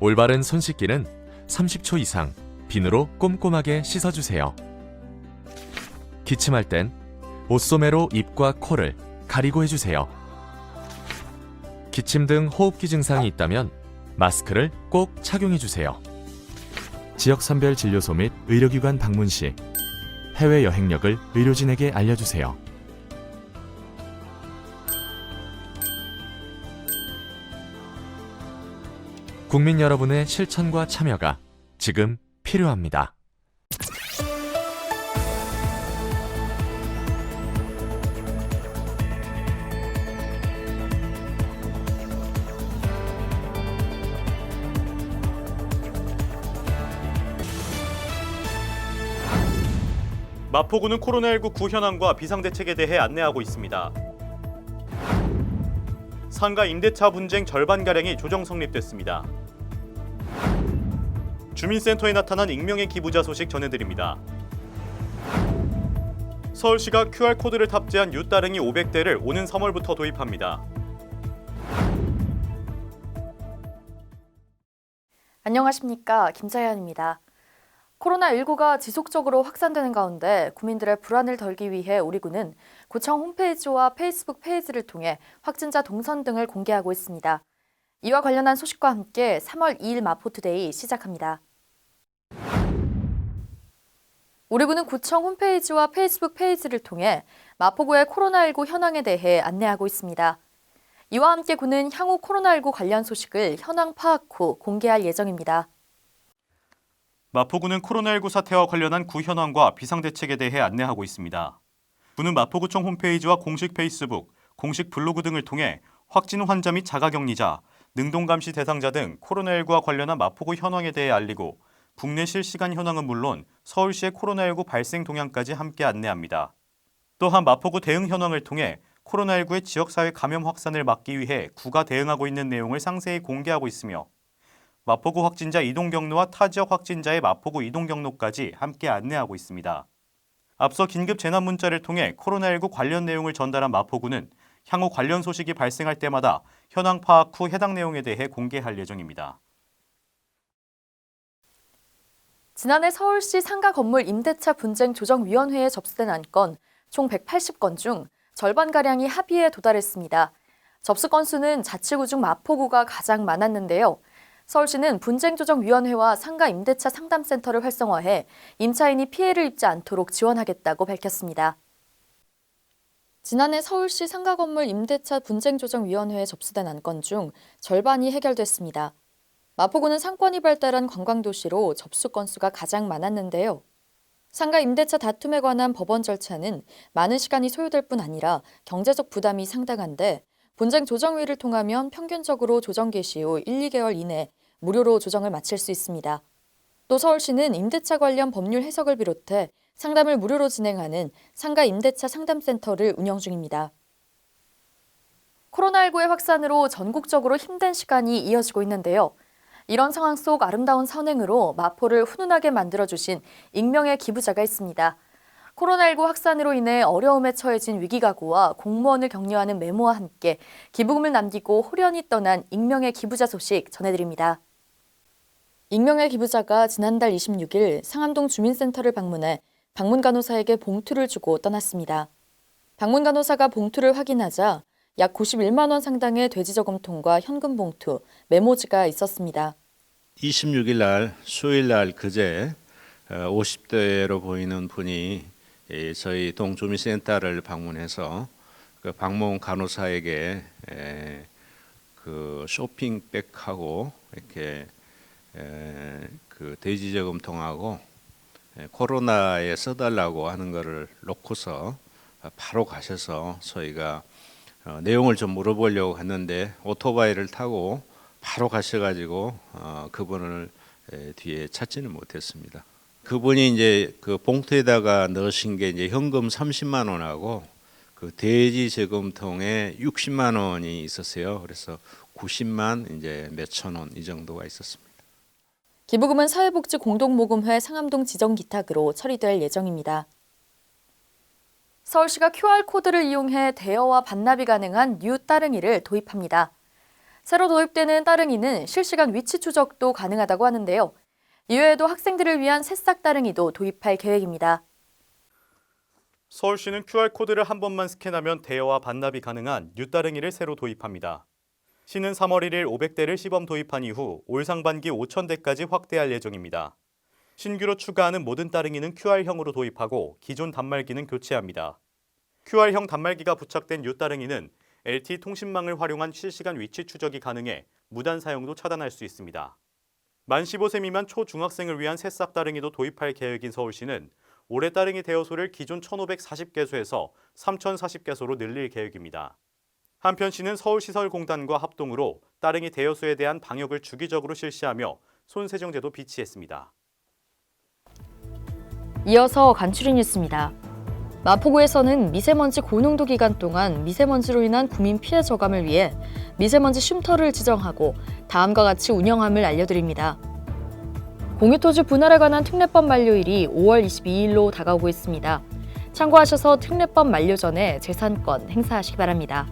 올바른 손 씻기는 30초 이상 비누로 꼼꼼하게 씻어주세요. 기침할 땐 옷소매로 입과 코를 가리고 해주세요. 기침 등 호흡기 증상이 있다면 마스크를 꼭 착용해주세요. 지역선별 진료소 및 의료기관 방문 시 해외 여행력을 의료진에게 알려주세요. 국민 여러분의 실천과 참여가 지금 필요합니다. 마포구는 코로나19 구현황과 비상대책에 대해 안내하고 있습니다. 상가 임대차 분쟁 절반가량이 조정 성립됐습니다. 주민센터에 나타난 익명의 기부자 소식 전해드립니다. 서울시가 QR코드를 탑재한 유따릉이 500대를 오는 3월부터 도입합니다. 안녕하십니까, 김자연입니다. 코로나19가 지속적으로 확산되는 가운데 국민들의 불안을 덜기 위해 우리 군은 구청 홈페이지와 페이스북 페이지를 통해 확진자 동선 등을 공개하고 있습니다. 이와 관련한 소식과 함께 3월 2일 마포투데이 시작합니다. 우리 군은 구청 홈페이지와 페이스북 페이지를 통해 마포구의 코로나19 현황에 대해 안내하고 있습니다. 이와 함께 군은 향후 코로나19 관련 소식을 현황 파악 후 공개할 예정입니다. 마포구는 코로나19 사태와 관련한 구현황과 비상대책에 대해 안내하고 있습니다. 군은 마포구청 홈페이지와 공식 페이스북, 공식 블로그 등을 통해 확진 환자 및 자가격리자, 능동감시 대상자 등 코로나19와 관련한 마포구 현황에 대해 알리고 국내 실시간 현황은 물론 서울시의 코로나19 발생 동향까지 함께 안내합니다. 또한 마포구 대응 현황을 통해 코로나19의 지역사회 감염 확산을 막기 위해 구가 대응하고 있는 내용을 상세히 공개하고 있으며 마포구 확진자 이동 경로와 타 지역 확진자의 마포구 이동 경로까지 함께 안내하고 있습니다. 앞서 긴급 재난 문자를 통해 코로나19 관련 내용을 전달한 마포구는 향후 관련 소식이 발생할 때마다 현황 파악 후 해당 내용에 대해 공개할 예정입니다. 지난해 서울시 상가 건물 임대차 분쟁 조정위원회에 접수된 안건 총 180건 중 절반가량이 합의에 도달했습니다. 접수 건수는 자치구 중 마포구가 가장 많았는데요. 서울시는 분쟁조정위원회와 상가 임대차 상담센터를 활성화해 임차인이 피해를 입지 않도록 지원하겠다고 밝혔습니다. 지난해 서울시 상가 건물 임대차 분쟁조정위원회에 접수된 안건 중 절반이 해결됐습니다. 마포구는 상권이 발달한 관광도시로 접수 건수가 가장 많았는데요. 상가 임대차 다툼에 관한 법원 절차는 많은 시간이 소요될 뿐 아니라 경제적 부담이 상당한데 분쟁조정위를 통하면 평균적으로 조정 개시 후 1, 2개월 이내 무료로 조정을 마칠 수 있습니다. 또 서울시는 임대차 관련 법률 해석을 비롯해 상담을 무료로 진행하는 상가 임대차 상담센터를 운영 중입니다. 코로나19의 확산으로 전국적으로 힘든 시간이 이어지고 있는데요. 이런 상황 속 아름다운 선행으로 마포를 훈훈하게 만들어주신 익명의 기부자가 있습니다. 코로나19 확산으로 인해 어려움에 처해진 위기가구와 공무원을 격려하는 메모와 함께 기부금을 남기고 호련히 떠난 익명의 기부자 소식 전해드립니다. 익명의 기부자가 지난달 26일 상암동 주민센터를 방문해 방문간호사에게 봉투를 주고 떠났습니다. 방문간호사가 봉투를 확인하자 약 91만 원 상당의 돼지저금통과 현금 봉투, 메모지가 있었습니다. 26일 날 수요일 날 그제 50대로 보이는 분이 저희 동주민센터를 방문해서 그 방문 간호사에게 그 쇼핑백하고 이렇게 그 돼지저금통하고 코로나에 써달라고 하는 것을 놓고서 바로 가셔서 저희가 내용을 좀 물어보려고 했는데 오토바이를 타고 바로 가셔가지고 그분을 뒤에 찾지는 못했습니다. 그분이 이제 그 봉투에다가 넣으신 게 이제 현금 30만 원하고 그 돼지 저금통에 60만 원이 있었어요. 그래서 90만 이제 몇천 원 이 정도가 있었습니다. 기부금은 사회복지공동모금회 상암동 지정기탁으로 처리될 예정입니다. 서울시가 QR코드를 이용해 대여와 반납이 가능한 뉴 따릉이를 도입합니다. 새로 도입되는 따릉이는 실시간 위치 추적도 가능하다고 하는데요. 이외에도 학생들을 위한 새싹 따릉이도 도입할 계획입니다. 서울시는 QR코드를 한 번만 스캔하면 대여와 반납이 가능한 뉴따릉이를 새로 도입합니다. 시는 3월 1일 500대를 시범 도입한 이후 올 상반기 5,000대까지 확대할 예정입니다. 신규로 추가하는 모든 따릉이는 QR형으로 도입하고 기존 단말기는 교체합니다. QR형 단말기가 부착된 뉴따릉이는 LTE 통신망을 활용한 실시간 위치 추적이 가능해 무단 사용도 차단할 수 있습니다. 만 15세 미만 초중학생을 위한 새싹 따릉이도 도입할 계획인 서울시는 올해 따릉이 대여소를 기존 1,540개소에서 3,040개소로 늘릴 계획입니다. 한편 시는 서울시설공단과 합동으로 따릉이 대여소에 대한 방역을 주기적으로 실시하며 손세정제도 비치했습니다. 이어서 간추린 뉴스입니다. 마포구에서는 미세먼지 고농도 기간 동안 미세먼지로 인한 구민 피해 저감을 위해 미세먼지 쉼터를 지정하고 다음과 같이 운영함을 알려드립니다. 공유토지 분할에 관한 특례법 만료일이 5월 22일로 다가오고 있습니다. 참고하셔서 특례법 만료 전에 재산권 행사하시기 바랍니다.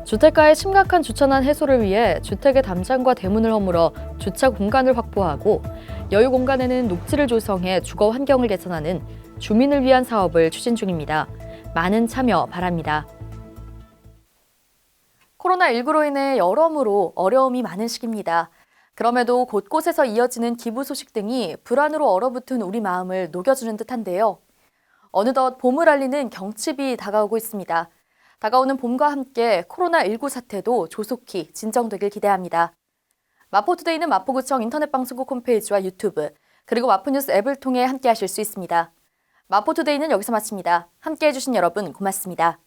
주택가의 심각한 주차난 해소를 위해 주택의 담장과 대문을 허물어 주차 공간을 확보하고 여유 공간에는 녹지를 조성해 주거 환경을 개선하는 주민을 위한 사업을 추진 중입니다. 많은 참여 바랍니다. 코로나19로 인해 여러모로 어려움이 많은 시기입니다. 그럼에도 곳곳에서 이어지는 기부 소식 등이 불안으로 얼어붙은 우리 마음을 녹여주는 듯한데요. 어느덧 봄을 알리는 경칩이 다가오고 있습니다. 다가오는 봄과 함께 코로나19 사태도 조속히 진정되길 기대합니다. 마포투데이는 마포구청 인터넷방송국 홈페이지와 유튜브, 그리고 마포뉴스 앱을 통해 함께하실 수 있습니다. 마포투데이는 여기서 마칩니다. 함께해 주신 여러분 고맙습니다.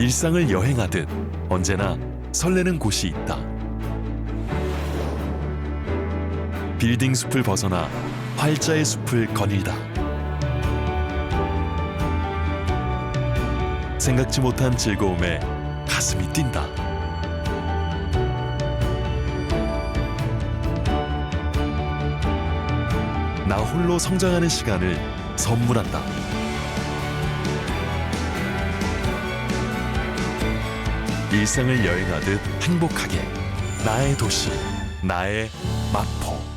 일상을 여행하듯 언제나 설레는 곳이 있다. 빌딩 숲을 벗어나 활자의 숲을 거닐다. 생각지 못한 즐거움에 가슴이 뛴다. 나 홀로 성장하는 시간을 선물한다. 일상을 여행하듯 행복하게 나의 도시, 나의 마포.